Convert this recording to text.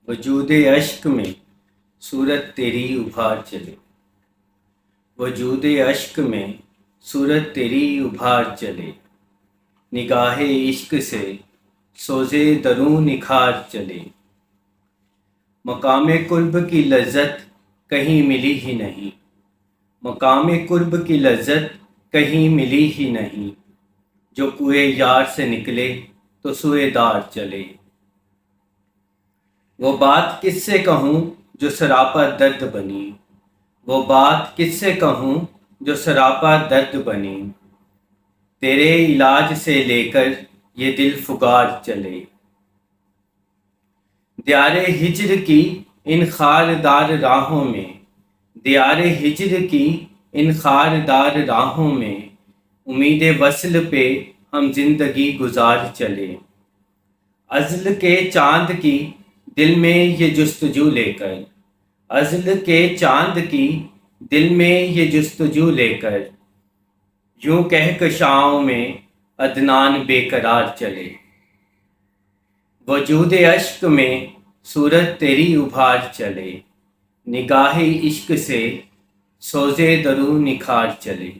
وجود اشک میں صورت تیری ابھار چلے، وجود اشک میں صورت تیری ابھار چلے، نگاہ عشق سے سوزے دروں نکھار چلے۔ مقام قرب کی لذت کہیں ملی ہی نہیں، مقام قرب کی لذت کہیں ملی ہی نہیں، جو کوئے یار سے نکلے تو سوئے دار چلے۔ وہ بات کس سے کہوں جو سراپا درد بنی، وہ بات کس سے کہوں جو سراپا درد بنی، تیرے علاج سے لے کر یہ دل فگار چلے۔ دیار ہجر کی ان خاردار راہوں میں، دیار ہجر کی ان خاردار راہوں میں، امید وصل پہ ہم زندگی گزار چلے۔ ازل کے چاند کی دل میں یہ جستجو لے کر، ازل کے چاند کی دل میں یہ جستجو لے کر، یوں کہکشاؤں میں عدنان بے قرار چلے۔ وجود اشک میں صورت تیری ابھار چلے، نگاہ عشق سے سوزے دروں نکھار چلے۔